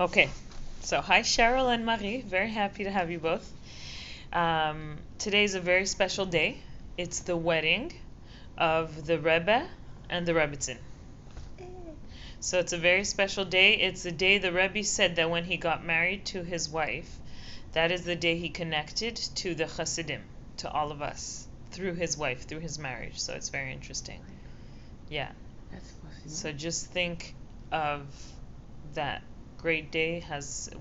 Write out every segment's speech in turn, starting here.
Okay, so hi Cheryl and Marie, very happy to have you both. Today is a very special day. It's the wedding of the Rebbe and the Rebbitzin. So it's a very special day. It's the day the Rebbe said that when he got married to his wife, that is the day he connected to the Hasidim, to all of us, through his wife, through his marriage. So it's very interesting. Yeah. That's possible. So just think of that great day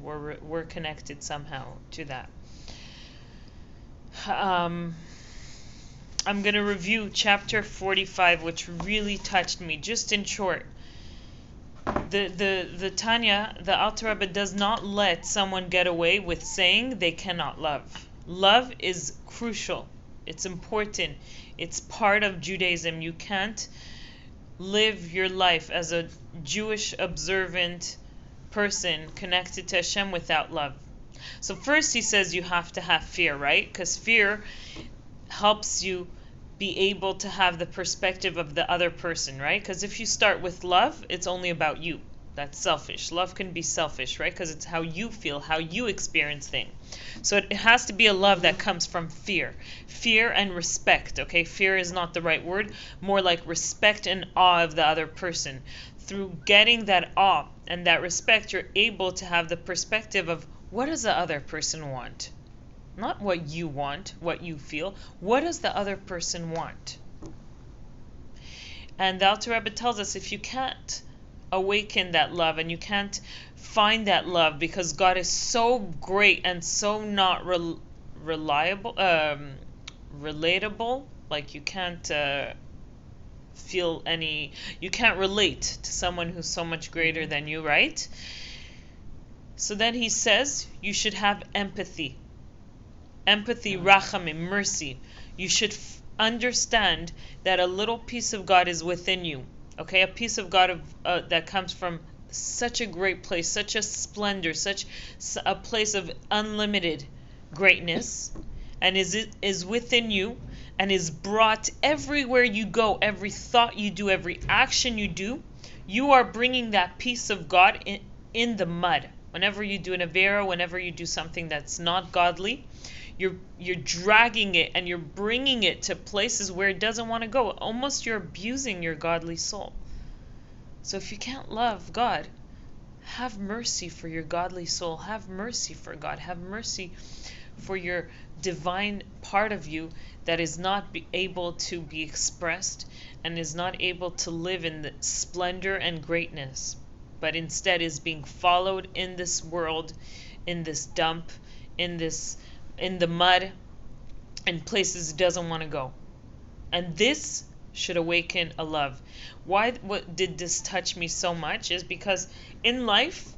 we're connected somehow to that. I'm going to review chapter 45, which really touched me, just in short. The Tanya, the Alter Rebbe, does not let someone get away with saying they cannot love. Love is crucial. It's important. It's part of Judaism. You can't live your life as a Jewish observant person connected to Hashem without love. So first he says you have to have fear, right? Because fear helps you be able to have the perspective of the other person, right? Because if you start with love, it's only about you. That's selfish. Love can be selfish, right? Because it's how you feel, how you experience things. So it has to be a love that comes from fear. Fear and respect, okay? Fear is not the right word. More like respect and awe of the other person. Through getting that awe and that respect, you're able to have the perspective of what does the other person want? Not what you want, what you feel. What does the other person want? And the Alter Rebbe tells us if you can't awaken that love and you can't find that love because God is so great and so not relatable, like you can't you can't relate to someone who's so much greater than you, right? So then he says you should have empathy. Empathy, rachamim, mercy. You should understand that a little piece of God is within you. Okay, a piece of God that comes from such a great place, such a splendor, such a place of unlimited greatness, and is within you, and is brought everywhere you go, every thought you do, every action you do. You are bringing that piece of God in the mud. Whenever you do an avera, whenever you do something that's not godly, you're dragging it and you're bringing it to places where it doesn't want to go. Almost you're abusing your godly soul. So if you can't love God, have mercy for your godly soul. Have mercy for God. Have mercy for your divine part of you that is not able to be expressed and is not able to live in the splendor and greatness, but instead is being followed in this world, in this dump, in the mud, and places it doesn't want to go. And this should awaken a love. What did this touch me so much is because in life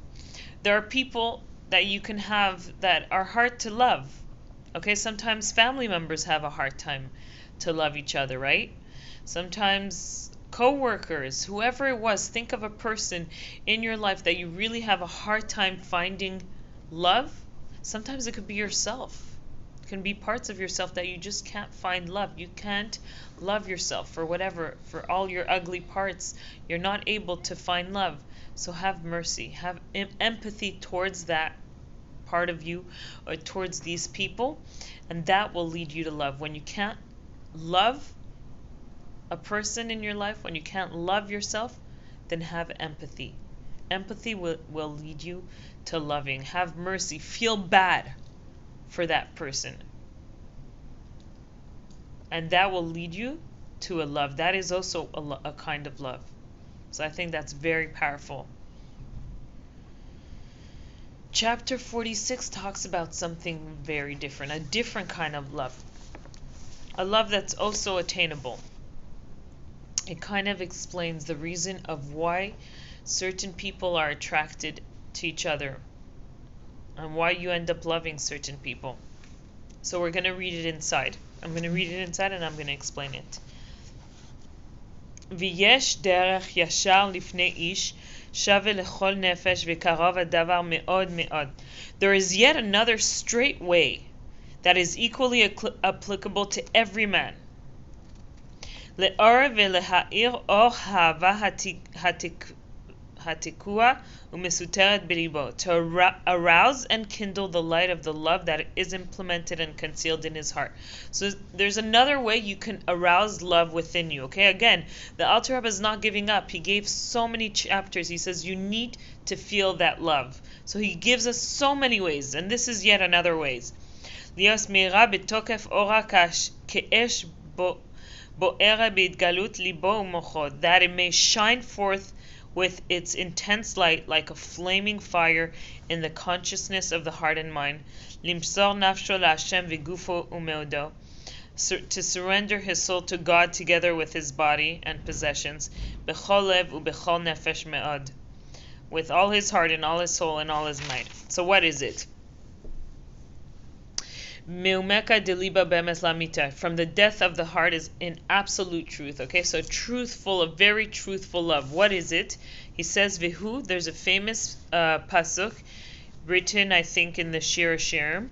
there are people that you can have that are hard to love. Okay, sometimes family members have a hard time to love each other, right? Sometimes co-workers, whoever it was, think of a person in your life that you really have a hard time finding love. Sometimes it could be yourself. It can be parts of yourself that you just can't find love. You can't love yourself for for all your ugly parts. You're not able to find love. So have mercy, have empathy towards that part of you or towards these people, and that will lead you to love. When you can't love a person in your life, when you can't love yourself, then have empathy. Empathy will lead you to loving. Have mercy. Feel bad for that person. And that will lead you to a love. That is also a kind of love. So I think that's very powerful. Chapter 46 talks about something very different, a different kind of love. A love that's also attainable. It kind of explains the reason of why certain people are attracted to each other and why you end up loving certain people. So we're going to read it inside. I'm going to read it inside and I'm going to explain it. ויש דרך ישר לפני איש שווה לכל נפש וקרוב הדבר מאוד מאוד. There is yet another straight way that is equally applicable to every man. לאור ולהאיר אור hatikua umesuteret belibo, to arouse and kindle the light of the love that is implemented and concealed in his heart. So there's another way you can arouse love within you. Okay, again, the Alter Rebbe is not giving up. He gave so many chapters. He says you need to feel that love. So he gives us so many ways, and this is yet another ways. Lios meira betokef ora ke'esh bo'era beitgalut libo u'mocho, that it may shine forth with its intense light like a flaming fire in the consciousness of the heart and mind. Limsor nafsho la'Hashem v'gufo u'meodo, to surrender his soul to God together with his body and possessions. Bechol lev u'bechol nefesh me'od, with all his heart and all his soul and all his might. So what is it? Meumeka deliba bemes lamita, from the depth of the heart is in absolute truth. Okay, so truthful, a very truthful love. What is it? He says, Vihu, there's a famous pasuk written, I think, in the Shir Hashirim,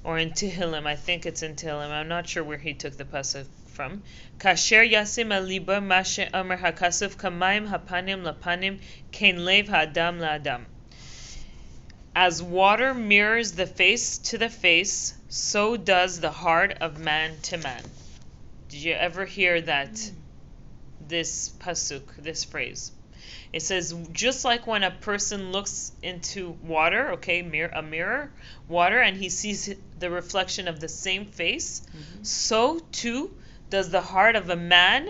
or in Tehillim. I think it's in Tehillim. I'm not sure where he took the pasuk from. Kasher yasim aliba mashe amar hakasuf kamayim hapanim lapanim kein lev ha'adam la'adam. As water mirrors the face to the face, so does the heart of man to man. Did you ever hear that? This pasuk, this phrase. It says, just like when a person looks into water, okay, a mirror, water, and he sees the reflection of the same face, so too does the heart of a man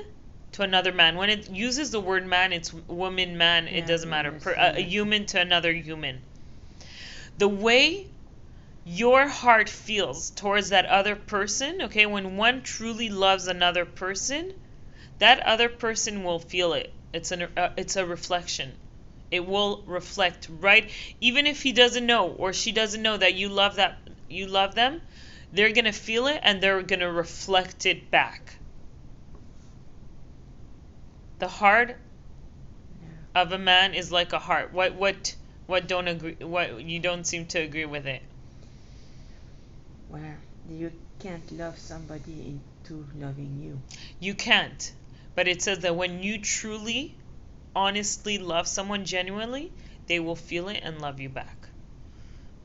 to another man. When it uses the word man, it's woman, man, it doesn't matter. A human to another human. The way your heart feels towards that other person, okay, when one truly loves another person, that other person will feel it. It's a reflection. It will reflect, right? Even if he doesn't know or she doesn't know that you love them, they're gonna feel it and they're gonna reflect it back. The heart of a man is like a heart. What don't agree? What you don't seem to agree with it? Well, you can't love somebody into loving you. You can't. But it says that when you truly, honestly love someone genuinely, they will feel it and love you back.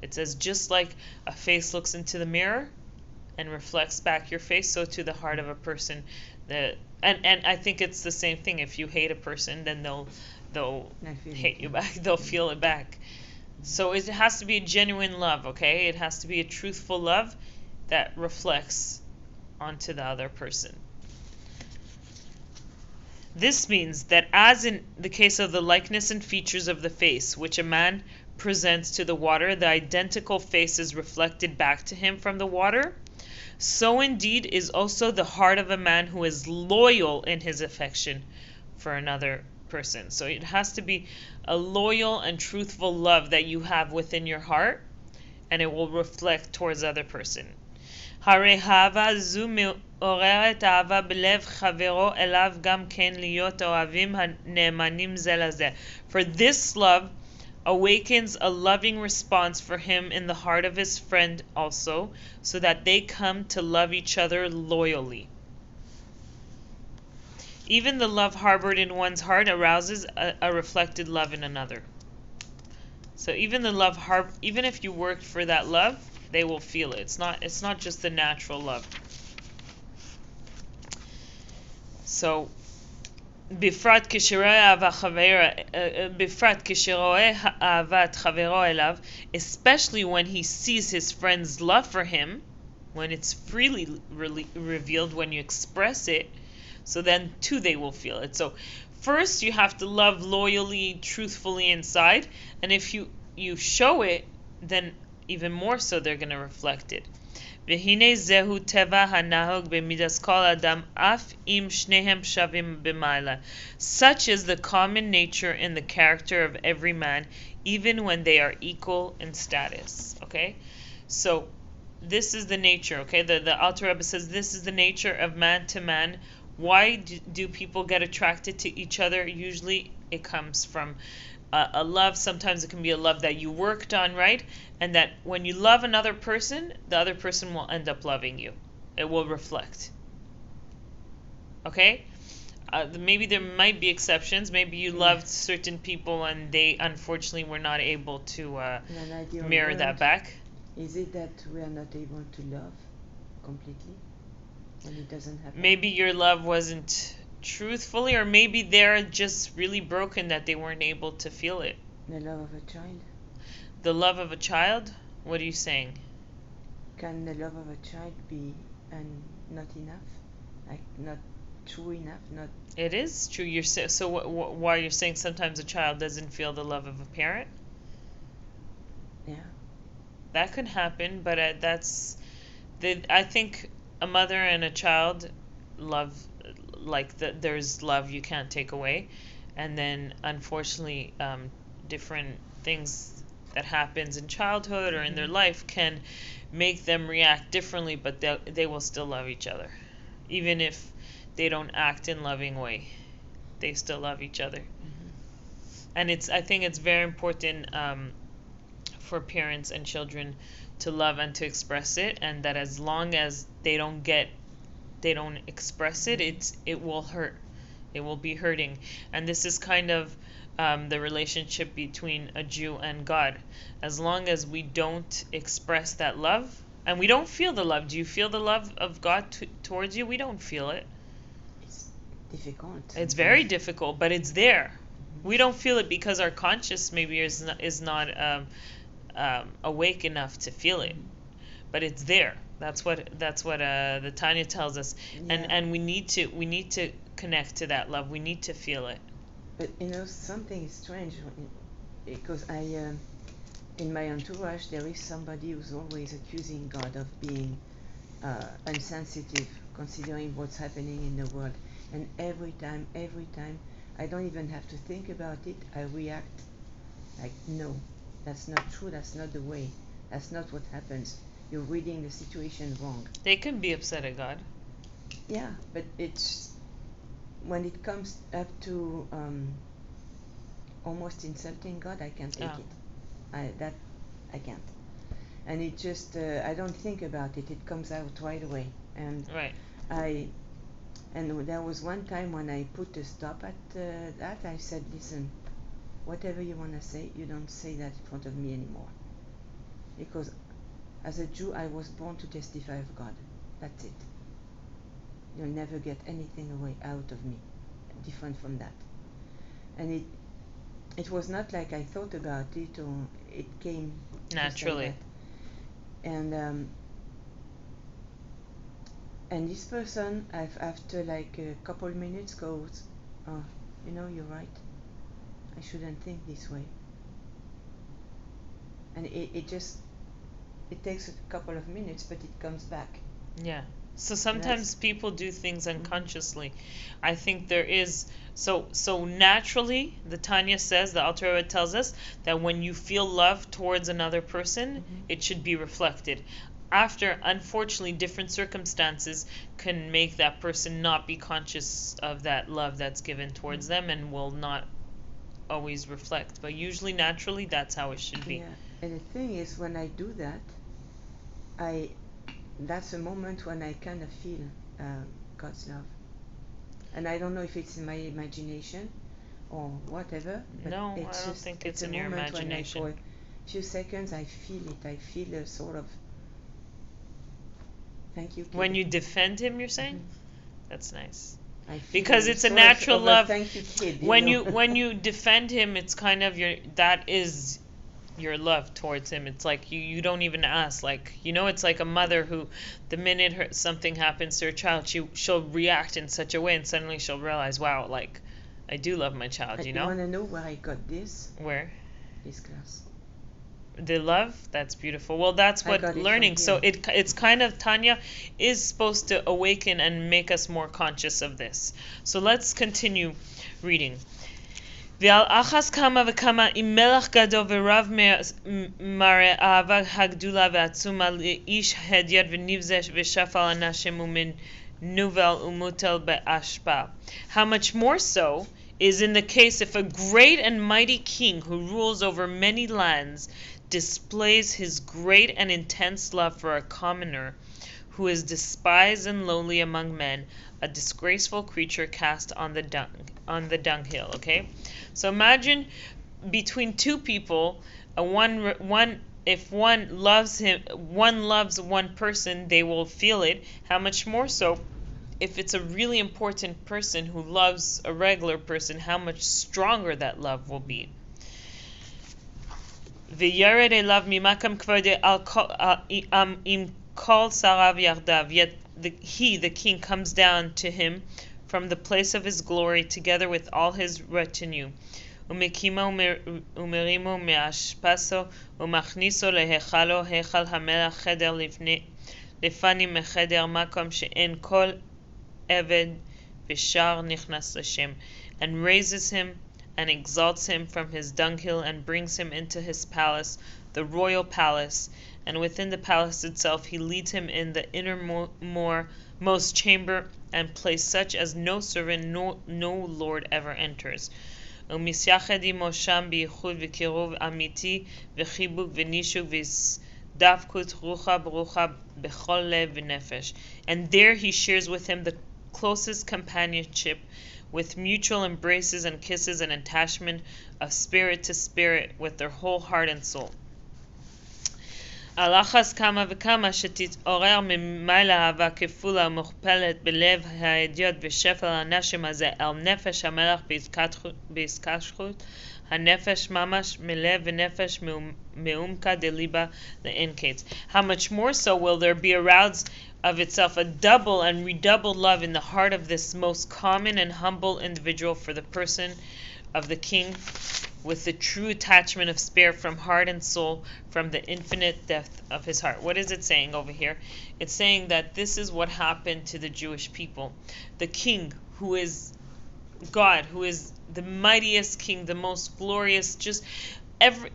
It says just like a face looks into the mirror and reflects back your face, so to the heart of a person. And I think it's the same thing. If you hate a person, then they'll hate you back. They'll feel it back. So it has to be a genuine love, okay? It has to be a truthful love that reflects onto the other person. This means that as in the case of the likeness and features of the face, which a man presents to the water, the identical face is reflected back to him from the water, so indeed is also the heart of a man who is loyal in his affection for another person. So it has to be a loyal and truthful love that you have within your heart, and it will reflect towards the other person. הרי אהבה זו מעוררת אהבה בלב חברו אליו גם כן להיות אוהבים הנאמנים זה לזה. For this love awakens a loving response for him in the heart of his friend also, so that they come to love each other loyally. Even the love harbored in one's heart arouses a reflected love in another. So even the love even if you worked for that love, they will feel it. It's not just the natural love. So בפרט כשרואה אהבת חברו אליו, especially when he sees his friend's love for him, when it's freely revealed, when you express it, so then too they will feel it. So first you have to love loyally, truthfully inside, and if you show it, then even more so they're going to reflect it. והנה זהו טבע הנהוג במידת כל אדם אף אם שניהם שווים במעלה. Such is the common nature in the character of every man, even when they are equal in status. Okay? So this is the nature, okay? The Alter Rebbe says this is the nature of man to man. Why do people get attracted to each other? Usually it comes from a love. Sometimes it can be a love that you worked on, right? And that when you love another person, the other person will end up loving you. It will reflect. Okay? maybe there might be exceptions. Maybe you loved certain people and they unfortunately were not able to In an ideal mirror world, that back. is it that we are not able to love completely when it doesn't happen? Maybe your love wasn't truthfully, or maybe they're just really broken that they weren't able to feel it. The love of a child. The love of a child? What are you saying? Can the love of a child be not enough? Like not true enough? Not. It is true. So why you're saying sometimes a child doesn't feel the love of a parent? Yeah. That could happen, but I think a mother and a child love, there's love you can't take away, and then unfortunately different things that happens in childhood or in their life can make them react differently, but they will still love each other, even if they don't act in loving way. They still love each other. And I think it's very important for parents and children to love and to express it, and that as long as they don't express it, it will hurt. It will be hurting. And this is kind of the relationship between a Jew and God. As long as we don't express that love, and we don't feel the love. Do you feel the love of God towards you? We don't feel it. It's difficult. It's very difficult, but it's there. We don't feel it because our conscience maybe is not awake enough to feel it, but it's there. That's what the Tanya tells us, and we need to connect to that love. We need to feel it. But something is strange because in my entourage there is somebody who's always accusing God of being insensitive, considering what's happening in the world, and every time, I don't even have to think about it. I react like, no, that's not true. That's not the way. That's not what happens. You're reading the situation wrong. They can be upset at God. Yeah, but it's when it comes up to almost insulting God, I can't take it. I can't. And it just I don't think about it. It comes out right away. And And there was one time when I put a stop at that. I said, listen, whatever you want to say, you don't say that in front of me anymore. Because as a Jew, I was born to testify of God. That's it. You'll never get anything away out of me different from that. And it was not like I thought about it or it came naturally. Like and this person, after like a couple minutes, goes, "Oh, you're right. I shouldn't think this way." And it takes a couple of minutes, but it comes back. Yeah. So sometimes people do things unconsciously. I think there is so naturally. The Tanya says, the Alter Rebbe tells us that when you feel love towards another person, it should be reflected. After, unfortunately, different circumstances can make that person not be conscious of that love that's given towards them and will not always reflect. But usually, naturally, that's how it should be. Yeah. And the thing is, when I do that, that's a moment when I kind of feel God's love. And I don't know if it's in my imagination or whatever. But no, I don't think it's in your imagination. For a few seconds, I feel it. I feel a sort of thank you, kid. When you defend him, you're saying? That's nice. Because it's a natural love. Thank you, kid. When you defend him, it's kind of that is your love towards him. It's like you don't even ask. Like, it's like a mother who, the minute something happens to her child, she'll react in such a way, and suddenly she'll realize, wow, like, I do love my child. You want to know where I got this? Where? This class. The love? That's beautiful. Well, that's what learning. So it's kind of, Tanya is supposed to awaken and make us more conscious of this. So let's continue reading. ועל אחס כמה וכמה אם מלך גדול ורב מראה אהבה הגדולה ועצומה לאיש הדיוט ונבזה ושפל אנשים ומנוול ומוטל באשפה. How much more so is in the case if a great and mighty king who rules over many lands displays his great and intense love for a commoner who is despised and lowly among men, a disgraceful creature cast on the dunghill. Okay, so imagine between two people, if one loves one person, they will feel it. How much more so if it's a really important person who loves a regular person? How much stronger that love will be. V'yared elav mimakam kvode im kol sarav yardav. Yet the king, comes down to him from the place of his glory, together with all his retinue. Umekimo umerimo me'ashpaso umachniso lehechalo hechal hamelach cheder lefani mecheder makom she'en kol eved v'shar nichnas l'shem, and raises him and exalts him from his dunghill, and brings him into his palace, the royal palace, and within the palace itself he leads him in the innermost chamber, and place such as no servant, no lord ever enters. ומיסייחד עמו שם בייחוד וקירוב אמיתי וחיבוק ונישוק והזדבקות ברוכה בכל לב ונפש. And there he shares with him the closest companionship, with mutual embraces and kisses and attachment of spirit to spirit, with their whole heart and soul. על אחת כמה וכמה שתתעורר ממילא אהבה כפולה ומוכפלת בלב האדיוט ושפל הנשם הזה אל נפש המלך בהזכחות הנפש ממש מלב ונפש מעומקא דליבה לאין קץ. How much more so will there be aroused of itself a double and redoubled love in the heart of this most common and humble individual for the person of the king, with the true attachment of spirit from heart and soul, from the infinite depth of his heart. What is it saying over here? It's saying that this is what happened to the Jewish people. The king, who is God, who is the mightiest king, the most glorious,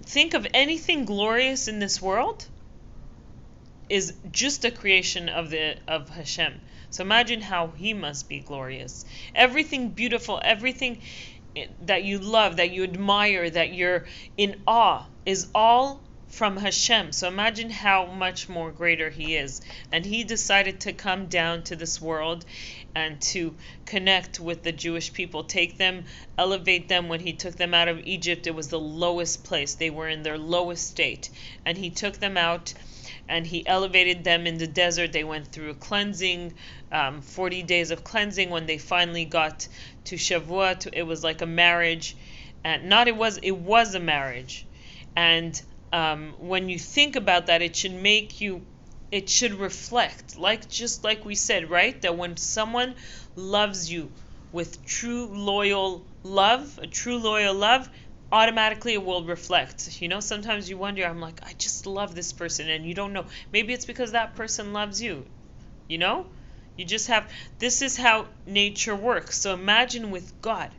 think of anything glorious in this world is just a creation of Hashem. So imagine how he must be glorious. Everything beautiful, everything that you love, that you admire, that you're in awe, is all from Hashem. So imagine how much more greater he is. And he decided to come down to this world and to connect with the Jewish people, take them, elevate them. When he took them out of Egypt, it was the lowest place. They were in their lowest state. And he took them out and he elevated them in the desert. They went through cleansing, 40 days of cleansing. When they finally got to Shavuot, it was like a marriage. And it was a marriage. And when you think about that, it should reflect, just like we said, right? That when someone loves you with true loyal love, automatically it will reflect. Sometimes you wonder, I'm like, I just love this person, and you don't know. Maybe it's because that person loves you. You just this is how nature works. So imagine with God,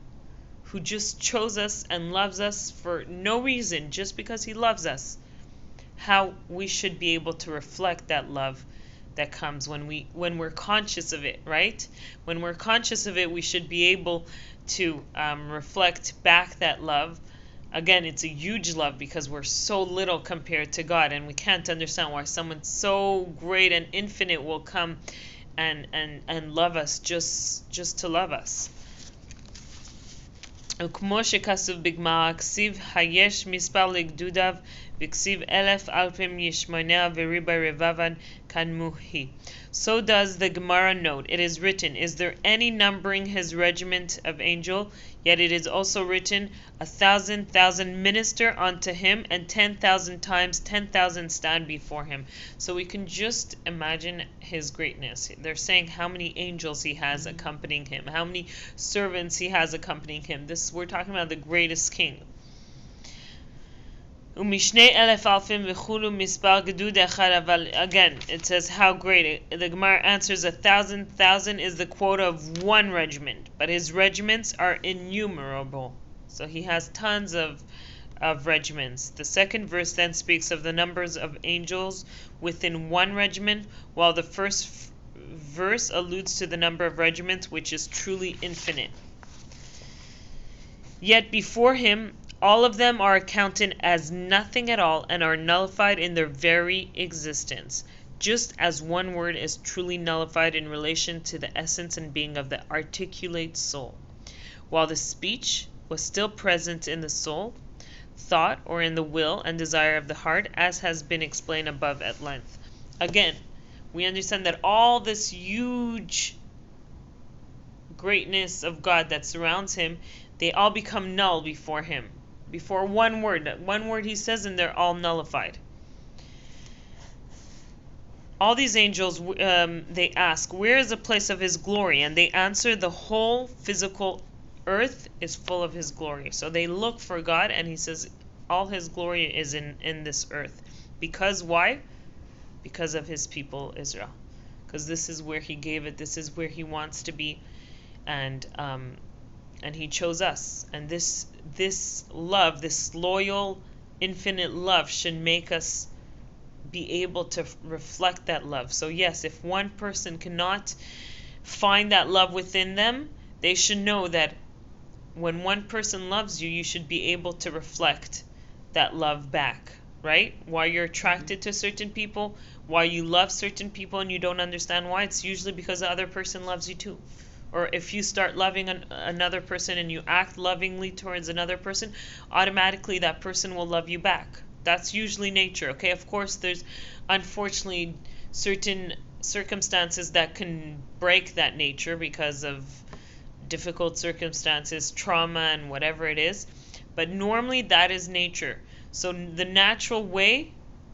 who just chose us and loves us for no reason, just because he loves us, how we should be able to reflect that love that comes when we're conscious of it, right? When we're conscious of it, we should be able to reflect back that love. Again, it's a huge love because we're so little compared to God, and we can't understand why someone so great and infinite will come and love us just to love us. וכמו שכתוב בגמרא, הכסיב היש מספר לגדודיו, וכסיב 1,000 אלפים ישמעוניה וריבה רבבן כנמוהי. So does the Gemara note. It is written, is there any numbering his regiment of angel? Yet it is also written, 1,000,000 minister unto him, and 10,000 times 10,000 stand before him. So we can just imagine his greatness. They're saying how many angels he has accompanying him, how many servants he has accompanying him. We're talking about the greatest king. Umishne 1,000 alfim v'chulu mispar gedud echad, aval again it says how great. The Gemara answers 1,000,000 is the quota of one regiment, but his regiments are innumerable. So he has tons of regiments. The second verse then speaks of the numbers of angels within one regiment, while the first verse alludes to the number of regiments, which is truly infinite. Yet before him all of them are accounted as nothing at all and are nullified in their very existence. just as one word is truly nullified in relation to the essence and being of the articulate soul, while the speech was still present in the soul, thought, or in the will and desire of the heart, as has been explained above at length. Again, we understand that all this huge greatness of God that surrounds him, they all become null before him. Before one word he says, and they're all nullified. All these angels, they ask, where is the place of his glory? And they answer, the whole physical earth is full of his glory. So they look for God, and he says, all his glory is in this earth. Because why? Because of his people, Israel. Because this is where he gave it. This is where he wants to be. And he chose us. And this love, this loyal, infinite love should make us be able to reflect that love. So yes, if one person cannot find that love within them, they should know that when one person loves you, you should be able to reflect that love back, right? Why you're attracted to certain people, why you love certain people and you don't understand why, it's usually because the other person loves you too. Or if you start loving another person and you act lovingly towards another person, automatically that person will love you back. That's usually nature, okay? Of course, there's unfortunately certain circumstances that can break that nature because of difficult circumstances, trauma, and whatever it is. But normally that is nature. So the natural way,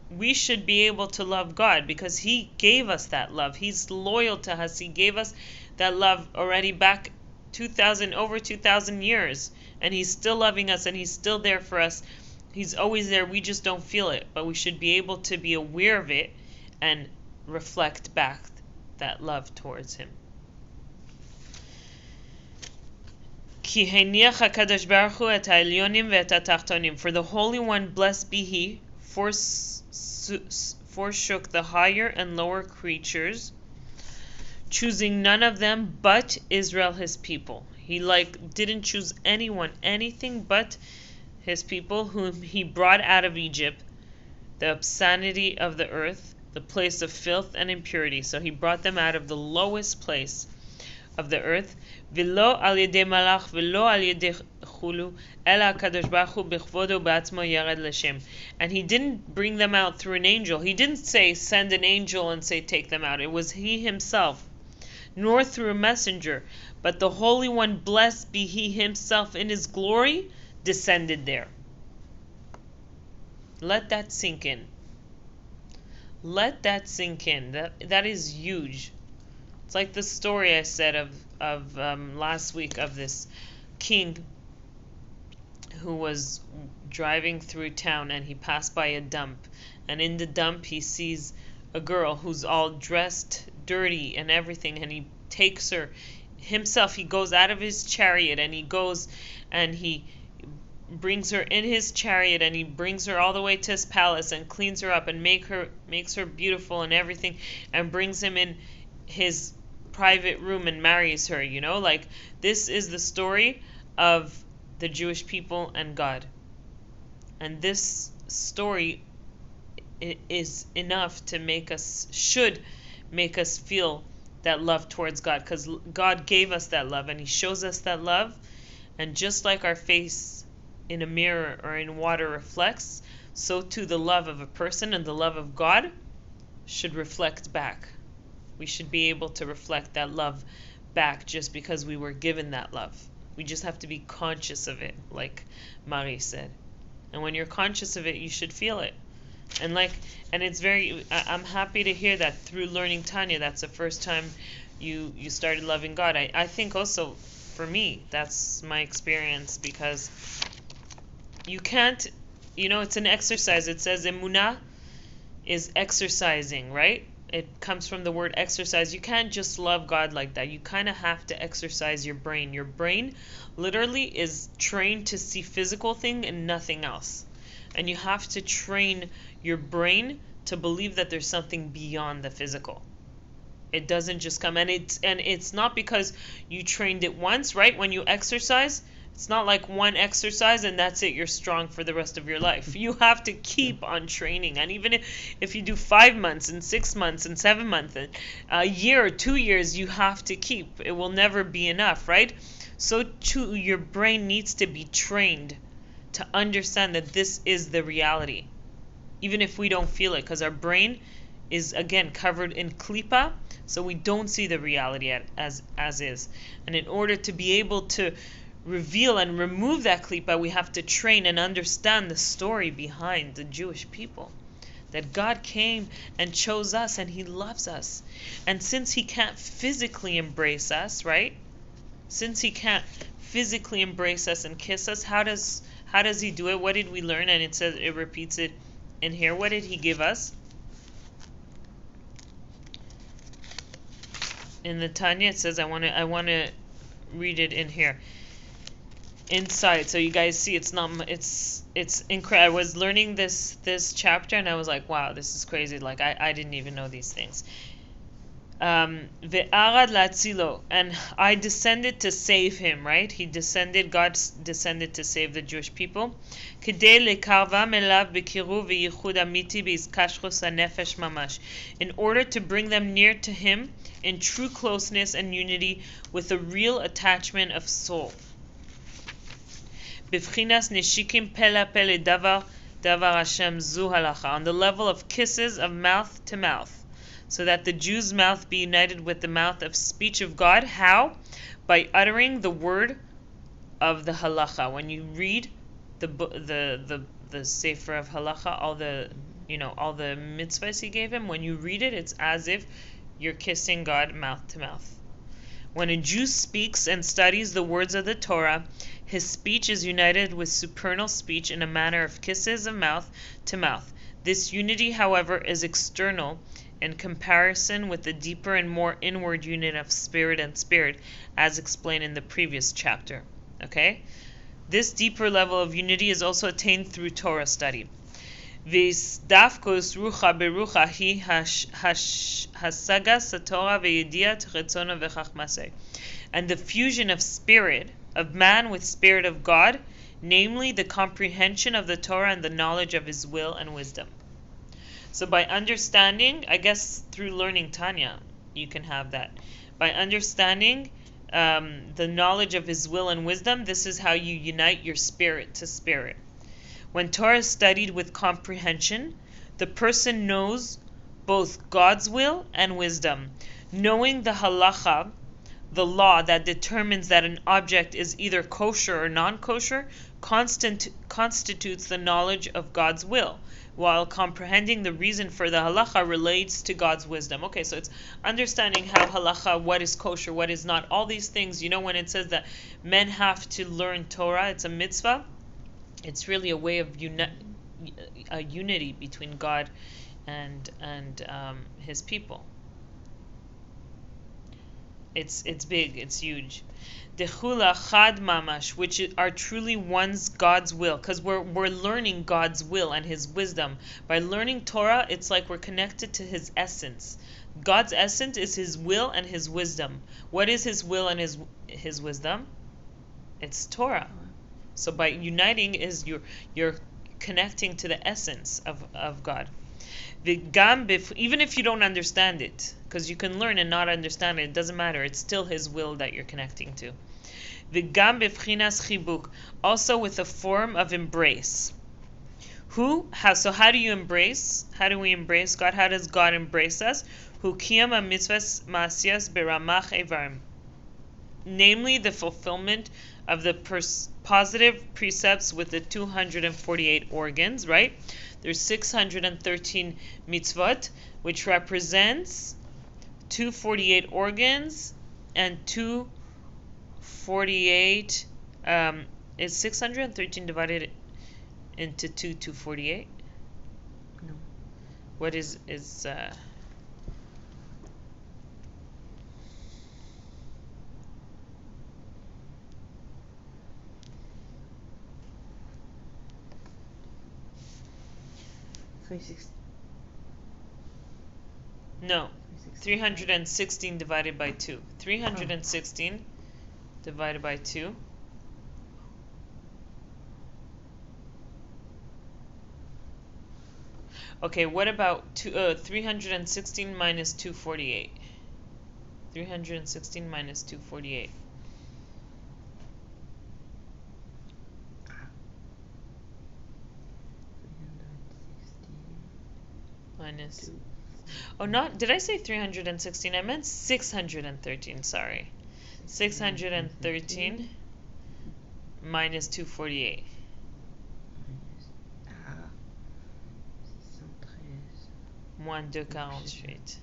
we should be able to love God because he gave us that love. He's loyal to us. He gave us that love already back over 2,000 years. And he's still loving us and he's still there for us. He's always there. We just don't feel it. But we should be able to be aware of it and reflect back that love towards him. For the Holy One, blessed be he, forsook the higher and lower creatures, choosing none of them but Israel his people. He didn't choose anything but his people, whom he brought out of Egypt, the obscenity of the earth, the place of filth and impurity. So he brought them out of the lowest place of the earth. V'lo al yedei malach v'lo al yedei chulu, ela HaKadosh Baruch Hu b'chvodo b'atzmo yared l'shem. And he didn't bring them out through an angel. He didn't say, send an angel and say, take them out. It was he himself. Nor through a messenger. But the Holy One, blessed be he himself in his glory, descended there. Let that sink in. Let that sink in. That is huge. It's like the story I said of last week of this king who was driving through town and he passed by a dump. And in the dump he sees a girl who's all dressed dirty and everything, and he takes her himself. He goes out of his chariot and he goes and he brings her in his chariot and he brings her all the way to his palace and cleans her up and makes her beautiful and everything, and brings him in his private room and marries her. This is the story of the Jewish people and God. And this story is enough to should make us feel that love towards God, because God gave us that love and he shows us that love. And just like our face in a mirror or in water reflects, so too the love of a person and the love of God should reflect back. We should be able to reflect that love back just because we were given that love. We just have to be conscious of it, like Marie said. And when you're conscious of it, you should feel it. And I'm happy to hear that through learning Tanya, that's the first time you started loving God. I think also for me, that's my experience, because you can't, it's an exercise. It says emunah is exercising, right? It comes from the word exercise. You can't just love God like that. You kind of have to exercise your brain. Your brain literally is trained to see physical thing and nothing else. And you have to train your brain to believe that there's something beyond the physical. It doesn't just come, and it's not because you trained it once, right? When you exercise, It's not like one exercise and that's it, you're strong for the rest of your life. You have to keep on training. And even if you do 5 months and 6 months and 7 months and a year or 2 years, you have to keep. It will never be enough, right? So too, your brain needs to be trained to understand that this is the reality. Even if we don't feel it, because our brain is, again, covered in klipa, so we don't see the reality as is. And in order to be able to reveal and remove that klipa, we have to train and understand the story behind the Jewish people. That God came and chose us and He loves us. And since He can't physically embrace us, right? Since He can't physically embrace us and kiss us, how does He do it? What did we learn? And it repeats it in here. What did He give us? In the Tanya, it says, I want to read it in here. Inside, so you guys see, it's incredible. I was learning this chapter and I was like, wow, this is crazy. Like I didn't even know these things. Ve'arad la'atzilo, and I descended to save him, right? God descended to save the Jewish people. Kedei lekarvam elav bekiruv ve'yichud amiti be'izkashrus hanefesh mamash, in order to bring them near to him in true closeness and unity with a real attachment of soul. Bivchinas neshikim pela pele davar Hashem zu halacha, on the level of kisses of mouth to mouth, so that the Jew's mouth be united with the mouth of speech of God. How? By uttering the word of the halacha. When you read the sefer of halacha, all the mitzvahs He gave him, when you read it, it's as if you're kissing God mouth to mouth. When a Jew speaks and studies the words of the Torah, his speech is united with supernal speech in a manner of kisses of mouth to mouth. This unity, however, is external in comparison with the deeper and more inward union of spirit and spirit, as explained in the previous chapter. Okay? This deeper level of unity is also attained through Torah study. V'isdafkos rucha berucha hi hasagas haTorah ve'yediat retzono v'chachmaseh. And the fusion of spirit, of man with spirit of God, namely the comprehension of the Torah and the knowledge of His will and wisdom. So by understanding, I guess through learning Tanya, you can have that. By understanding the knowledge of His will and wisdom, this is how you unite your spirit to spirit. When Torah is studied with comprehension, the person knows both God's will and wisdom. Knowing the halacha, the law that determines that an object is either kosher or non-kosher, constitutes the knowledge of God's will, while comprehending the reason for the halacha relates to God's wisdom. Okay, so it's understanding how halacha, what is kosher, what is not, all these things. You know, when it says that men have to learn Torah, it's a mitzvah, it's really a way of a unity between God and His people. It's big, it's huge. Dechula chad mamash, which are truly one's God's will, because we're learning God's will and His wisdom. By learning Torah, it's like we're connected to His essence. God's essence is His will and His wisdom. What is His will and His wisdom? It's Torah. So by uniting is you're connecting to the essence of God. Even if you don't understand it, because you can learn and not understand it, it doesn't matter. It's still His will that you're connecting to. Also with a form of embrace. So how do you embrace? How do we embrace God? How does God embrace us? Namely, the fulfillment of the positive precepts with the 248 organs, right? There's 613 mitzvot, which represents 248 organs, and 248 is 613 divided into 248? No. What is 360. No, 316 divided by 2. 316 divided by 2. Okay, what about 316 minus 248? 316 minus 248. Minus. Oh, not. Did I say 316? I meant 613. Sorry. 613 minus 248. Moins 248.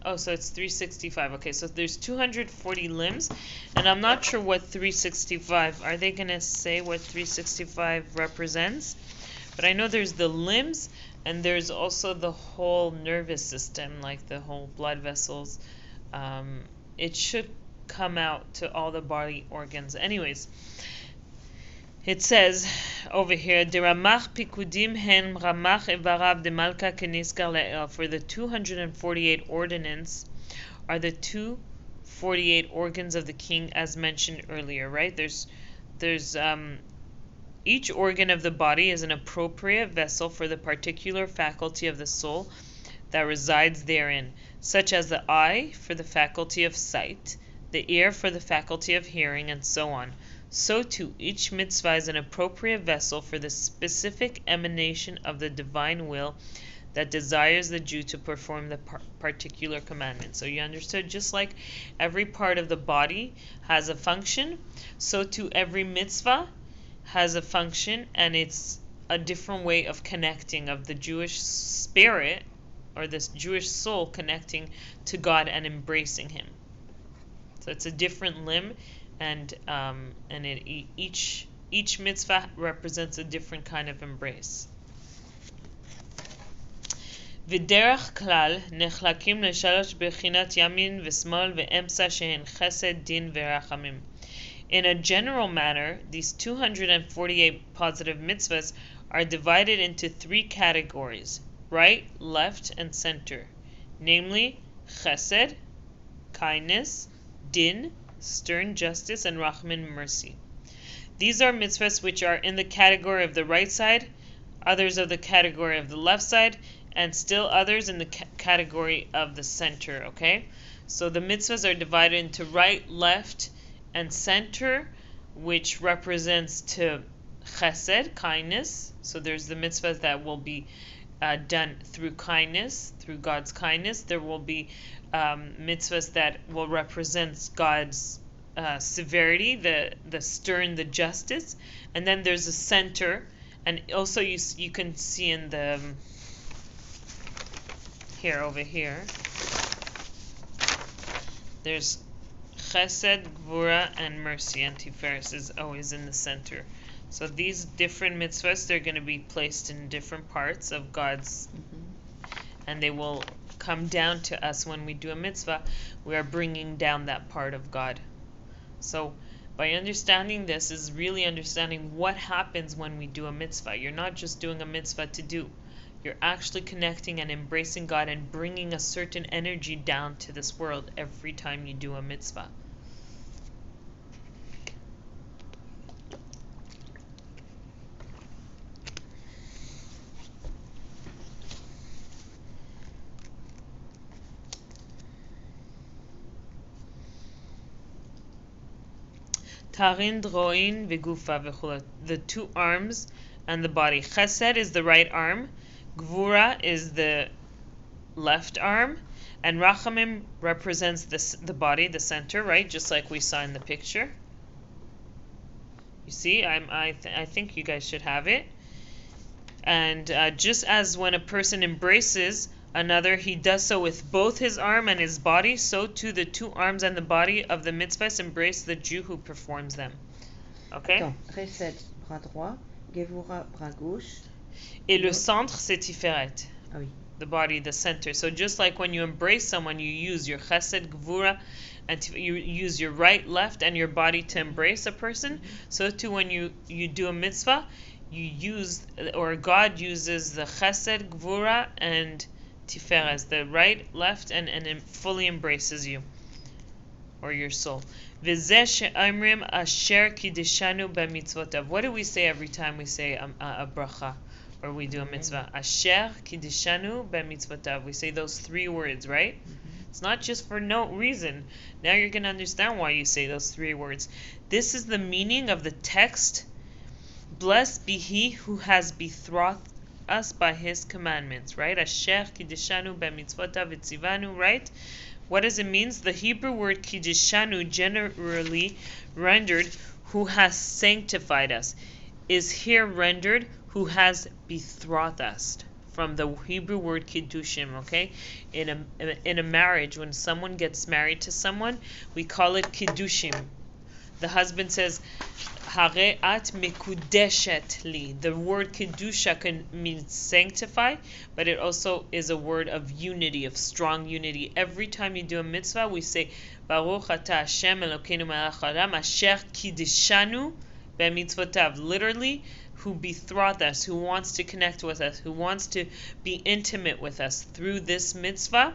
Oh, so it's 365. Okay, so there's 240 limbs, and I'm not sure what 365. Are they going to say what 365 represents? But I know there's the limbs, and there's also the whole nervous system, like the whole blood vessels. It should come out to all the body organs. Anyways, it says over here, "De ramach pikudim hen ramach evarav de malka keniskar le'el." For the 248 ordinance are the 248 organs of the king, as mentioned earlier. Right? There's each organ of the body is an appropriate vessel for the particular faculty of the soul that resides therein, such as the eye for the faculty of sight, the ear for the faculty of hearing, and so on. So too, each mitzvah is an appropriate vessel for the specific emanation of the divine will that desires the Jew to perform the particular commandment. So you understood, just like every part of the body has a function, so too every mitzvah has a function, and it's a different way of connecting, of the Jewish spirit or this Jewish soul connecting to God and embracing Him. So it's a different limb, and each mitzvah represents a different kind of embrace. V'derech klal nechlakim l'shalosh bechinat yamin v'smol ve'emsa shehen chesed, din ve'rachamim. In a general manner, these 248 positive mitzvahs are divided into three categories: right, left, and center, namely chesed, kindness, din, stern justice, and rachman, mercy. These are mitzvahs which are in the category of the right side, others of the category of the left side, and still others in the category of the center. Okay, so the mitzvahs are divided into right, left, and center, which represents to chesed, kindness. So there's the mitzvahs that will be done through kindness, through God's kindness. There will be mitzvahs that will represent God's severity, the stern, the justice. And then there's a center, and also you can see in the over here, there's chesed, gvura, and mercy, and tiferes is always in the center. So these different mitzvahs, they're going to be placed in different parts of God's, and they will come down to us when we do a mitzvah. We are bringing down that part of God. So by understanding this is really understanding what happens when we do a mitzvah. You're not just doing a mitzvah to do. You're actually connecting and embracing God and bringing a certain energy down to this world every time you do a mitzvah. Tarin, droin, vegufa, v'chula. The two arms and the body. Chesed is the right arm. Gvura is the left arm. And rachamim represents the body, the center, right? Just like we saw in the picture. You see, I think you guys should have it. And just as when a person embraces another, he does so with both his arm and his body, so too the two arms and the body of the mitzvahs embrace the Jew who performs them. Okay? Chesed, bras droit, gevura, bras gauche. Et le centre, c'est tiferet. Ah oui. The body, the center. So just like when you embrace someone, you use your chesed, gvura, and you use your right, left, and your body to embrace a person. So too when you do a mitzvah, you use, or God uses the chesed, gvura, and tiferes, the right, left, and fully embraces you. or your soul. V'zeh she'omrim asher kiddushanu b'mitzvotav. What do we say every time we say a bracha or we do a mitzvah? Asher kiddushanu b'mitzvotav. We say those 3 words, right? It's not just for no reason. Now you're going to understand why you say those 3 words. This is the meaning of the text. Blessed be he who has betrothed us by his commandments, right? Asher kiddushanu b'mitzvotav v'tzivanu, right? What does it mean? The Hebrew word kiddushanu, generally rendered who has sanctified us, is here rendered who has betrothed us, from the Hebrew word kiddushim, okay? In a marriage, when someone gets married to someone, we call it kiddushim. The husband says, Hare at mekudeshet li. The word kedusha can mean sanctify, but it also is a word of unity, of strong unity. Every time you do a mitzvah, we say, Baruch atah Hashem Elokeinu melech haolam asher kiddushanu b'mitzvotav. Literally, who betrothed us, who wants to connect with us, who wants to be intimate with us. Through this mitzvah,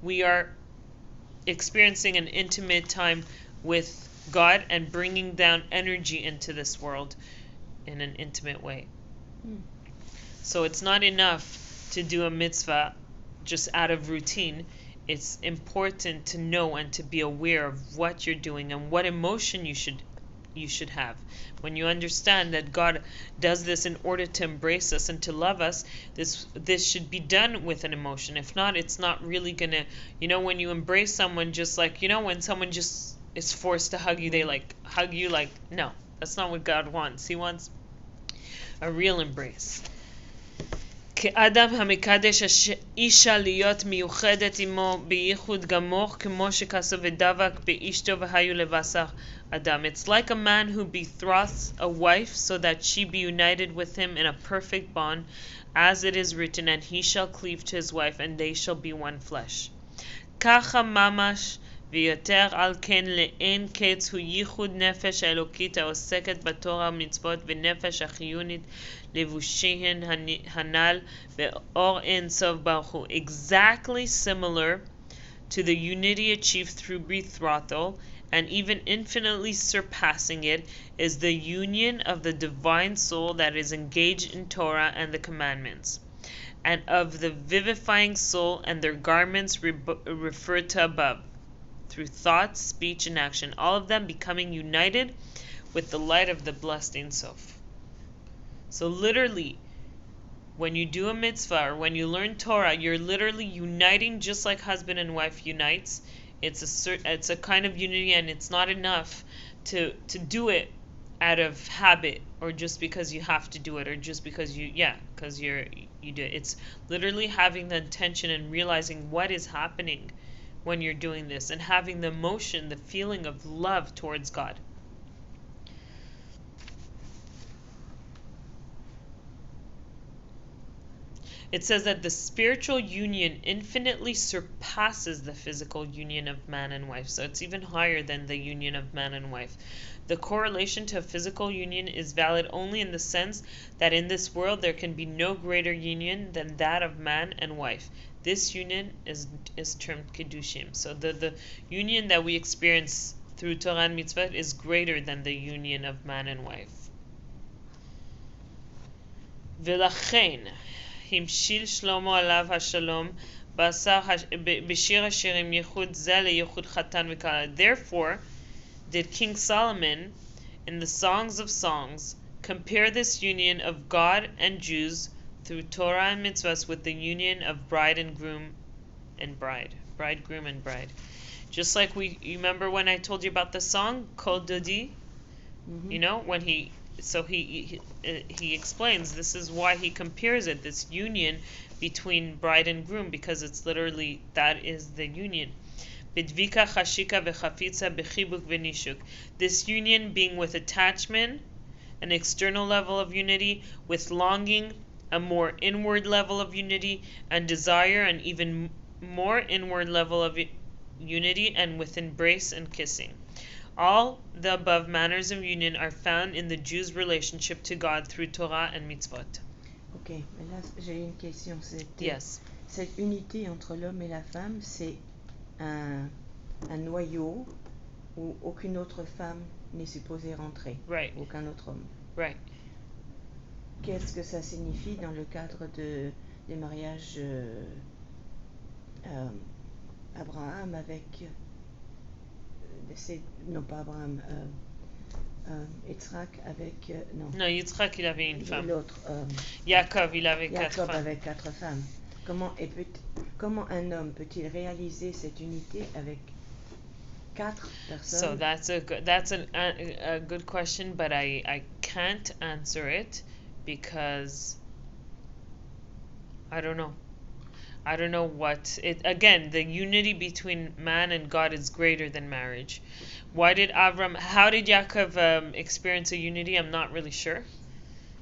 we are experiencing an intimate time with God and bringing down energy into this world in an intimate way. So it's not enough to do a mitzvah just out of routine. It's important to know and to be aware of what you're doing and what emotion you should have. When you understand that God does this in order to embrace us and to love us, this should be done with an emotion. If not, it's not really gonna, when you embrace someone, just like, when someone just is forced to hug you, they hug you no, that's not what God wants. He wants a real embrace. כאדם המקדש אישה להיות מיוחדת עמו בייחוד גמור כמו שכסו ודבק באשתו והיו לבשר אדם. It's like a man who betroths a wife so that she be united with him in a perfect bond, as it is written, and he shall cleave to his wife and they shall be one flesh. ככה ממש ויותר על כן לאין קץ הוא ייחוד נפש האלוקית העוסקת בתורה ומצוות ונפש החיונית לבושיהן הנ"ל באור אין סוף ברוך הוא. Exactly similar to the unity achieved through betrothal, and even infinitely surpassing it, is the union of the divine soul that is engaged in Torah and the commandments, and of the vivifying soul and their garments referred to above, through thought, speech, and action, all of them becoming united with the light of the blessed Ein Sof. So literally, when you do a mitzvah or when you learn Torah, you're literally uniting just like husband and wife unites. It's a kind of unity, and it's not enough to do it out of habit or just because you have to do it or just because you do it. It's literally having the intention and realizing what is happening when you're doing this, and having the emotion, the feeling of love towards God. It says that the spiritual union infinitely surpasses the physical union of man and wife, so it's even higher than the union of man and wife. The correlation to a physical union is valid only in the sense that in this world there can be no greater union than that of man and wife. This union is termed Kiddushim. So the union that we experience through Torah and Mitzvah is greater than the union of man and wife. ולכן המשיל שלמה עליו השלום בשיר השירים ייחוד זה לייחוד חתן וכלה. Therefore did King Solomon in the Songs of Songs compare this union of God and Jews through Torah and mitzvahs with the union of bridegroom and bride. Just like you remember when I told you about the song Kol Dodi? When he explains this is why he compares it, this union between bride and groom, because it's literally, that is the union. Bidvika chashika v'chafitza b'chibuk v'nishuk. This union being with attachment, an external level of unity, with longing, a more inward level of unity, and desire, an even more inward level of unity, and with embrace and kissing. All the above manners of union are found in the Jew's relationship to God through Torah and mitzvot. Ok, mais là j'ai une question. Yes. Cette unité entre l'homme et la femme, c'est un noyau où aucune autre femme n'est supposée rentrer, Right. aucun autre homme. Right. Qu'est-ce que ça signifie dans le cadre des mariages Abraham avec non pas Abraham, Yitzhak avec Non, Yitzhak, il avait une femme. l'autre Yaakov, il avait 4 Jacob femmes. avec 4 femmes. Comment un homme peut-il réaliser cette unité avec 4 personnes? So that's a good question, but I can't answer it because I don't know. I don't know what it again. The unity between man and God is greater than marriage. How did Yaakov experience a unity? I'm not really sure.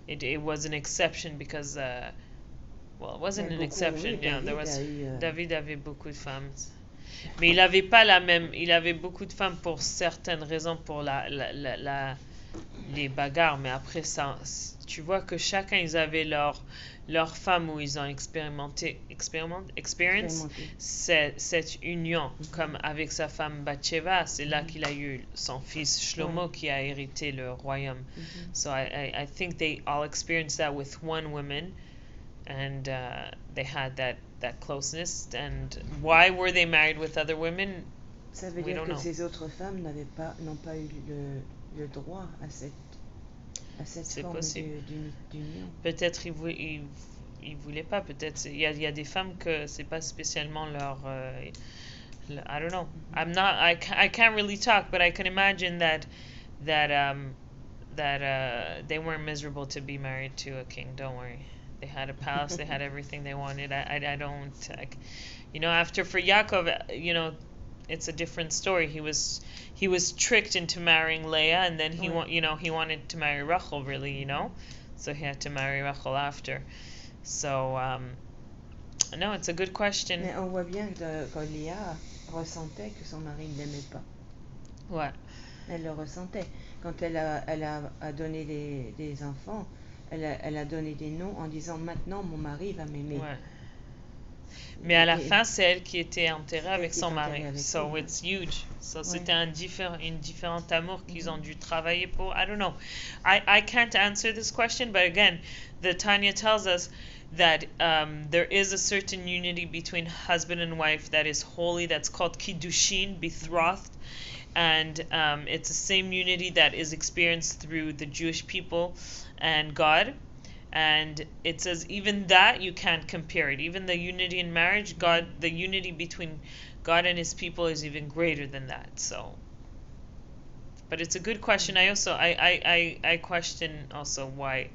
It was an exception because it wasn't an exception. Yeah, there was David avait beaucoup de femmes. Mais il avait pas la même. Il avait beaucoup de femmes pour certaines raisons, pour les bagarres. Mais après ça, tu vois que chacun ils avaient leur femme où ils ont expérience cette union, comme avec sa femme Bathsheba. C'est là qu'il a eu son fils Shlomo qui a hérité le royaume. So I think they all experienced that with one woman, and they had that closeness. And why were they married with other women? Ça veut dire que ces autres femmes n'ont pas eu le droit à cette forme d'union. Peut-être ils voulaient pas. Peut-être il y a des femmes que c'est pas spécialement leur. I don't know. I can't really talk, but I can imagine that they weren't miserable to be married to a king. Don't worry. They had a palace. They had everything they wanted. I don't. After for Yaakov, it's a different story. He was tricked into marrying Leah, and then he wanted to marry Rachel, really, so he had to marry Rachel after. So no, it's a good question. Mais on voit bien que Léa ressentait que son mari ne l'aimait pas. Ouais. Elle le ressentait. Quand elle a donné des enfants, elle a donné des noms en disant maintenant mon mari va m'aimer. Ouais. Mais à la fin, c'est elle qui était enterrée avec son mari. So lui. it's huge. So c'était une différente amour qu'ils ont dû travailler pour. I don't know. I can't answer this question, but again, the Tanya tells us that there is a certain unity between husband and wife that is holy, that's called kiddushin, betrothed. And it's the same unity that is experienced through the Jewish people and God. And it says even that you can't compare it. Even the unity in marriage, the unity between God and his people is even greater than that. So, but it's a good question. I question also why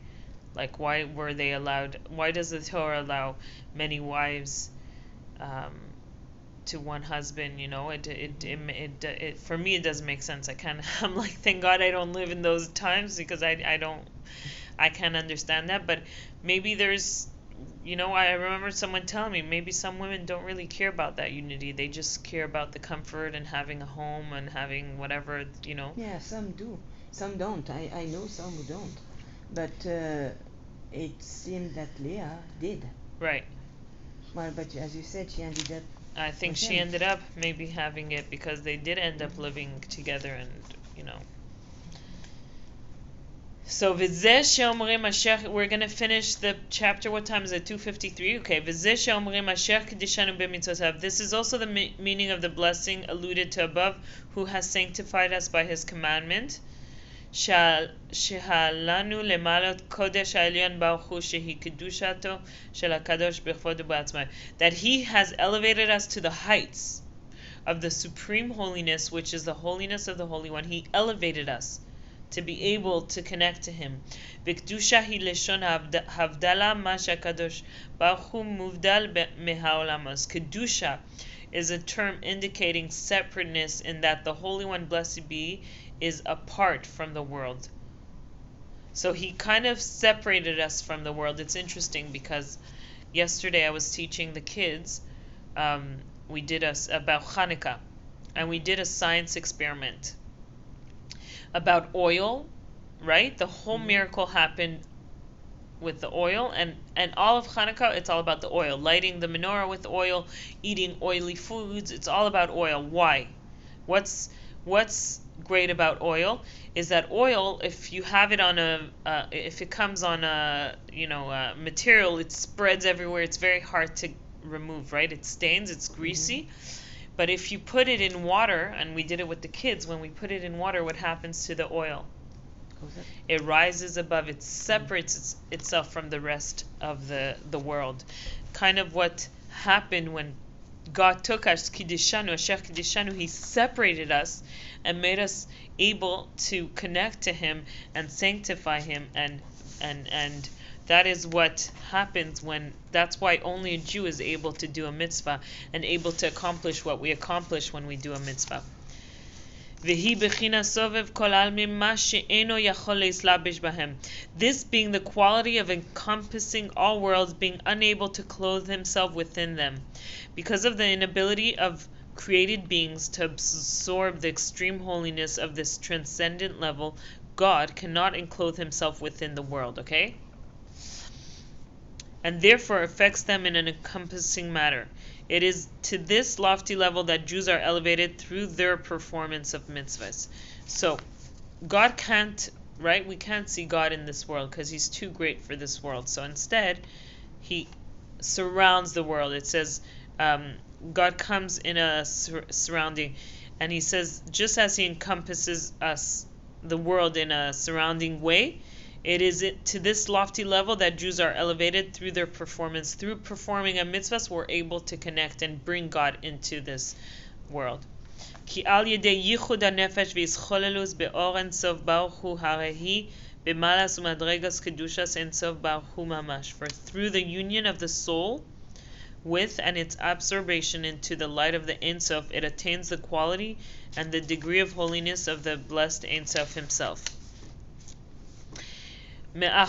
were they allowed? Why does the Torah allow many wives to one husband? It for me it doesn't make sense. I'm like, thank God I don't live in those times, because I can't understand that. But maybe there's, I remember someone telling me maybe some women don't really care about that unity. They just care about the comfort and having a home and having whatever, Yeah, some do. Some don't. I know some who don't. But it seemed that Leah did. Right. Well, but as you said, she ended up. I think she ended up maybe having it because they did end up living together, and So v'zeh she'omrim Mashiach, we're going to finish the chapter. What time is it? 2:53. Okay. V'zeh she'omrim Mashiach kedishanu b'mitzvotav. This is also the meaning of the blessing alluded to above, who has sanctified us by his commandment. Shehalanu lemalot kodesh ha'elyon baruch hu shehi kedushato shel hakadosh b'chvodu b'atzmai. That he has elevated us to the heights of the supreme holiness, which is the holiness of the Holy One. He elevated us to be able to connect to him. V'kedusha hi leshon havdala ma shekadosh baruch hu muvdal mehaolamos. Kedusha is a term indicating separateness, in that the Holy One, blessed be, is apart from the world. So he kind of separated us from the world. It's interesting because yesterday I was teaching the kids. We did about Hanukkah, and we did a science experiment about oil, right? The whole miracle happened with the oil, and all of Hanukkah, it's all about the oil. Lighting the menorah with oil, eating oily foods, it's all about oil. Why? what's great about oil is that oil, if you have it on if it comes on a material, it spreads everywhere. It's very hard to remove, right? It stains, it's greasy. But if you put it in water, and we did it with the kids, when we put it in water, what happens to the oil? It rises above, it separates itself from the rest of the world. Kind of what happened when God took us, Kiddushanu, Asher Kiddushanu, He separated us and made us able to connect to Him and sanctify Him, and that is what happens that's why only a Jew is able to do a mitzvah and able to accomplish what we accomplish when we do a mitzvah. This being the quality of encompassing all worlds, being unable to clothe himself within them. Because of the inability of created beings to absorb the extreme holiness of this transcendent level, God cannot enclose himself within the world, okay? And therefore affects them in an encompassing manner. It is to this lofty level that Jews are elevated through their performance of mitzvahs. So, God can't, right? We can't see God in this world because He's too great for this world. So instead, He surrounds the world. It says, God comes in a surrounding, and He says, just as He encompasses us, the world, in a surrounding way, it is to this lofty level that Jews are elevated through their performance. Through performing a mitzvah, we're able to connect and bring God into this world. For through the union of the soul with and its absorption into the light of the Ein Sof, it attains the quality and the degree of holiness of the blessed Ein Sof Himself. Since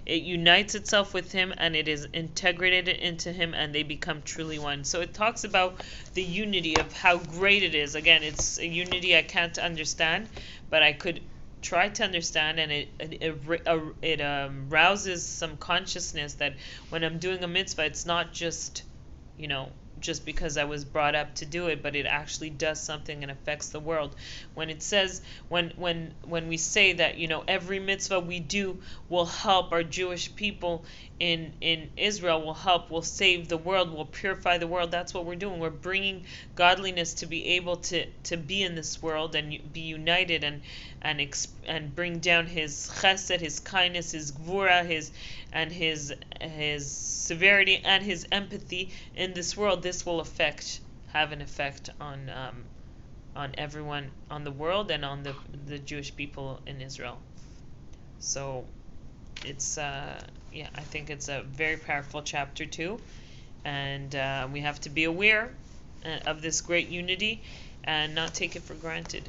it unites itself with Him and it is integrated into Him and they become truly one. So it talks about the unity of how great it is. Again, it's a unity I can't understand, but I could try to understand, and it rouses some consciousness that when I'm doing a mitzvah, it's not just, just because I was brought up to do it, but it actually does something and affects the world. When it says, when we say that, every mitzvah we do will help our Jewish people in Israel, will save the world, will purify the world, that's what we're doing. We're bringing godliness to be able to be in this world and be united and bring down His chesed, His kindness, His gvura, His severity and His empathy in this world. This will have an effect on everyone, on the world, and on the Jewish people in Israel. So it's I think it's a very powerful chapter too, and we have to be aware of this great unity and not take it for granted.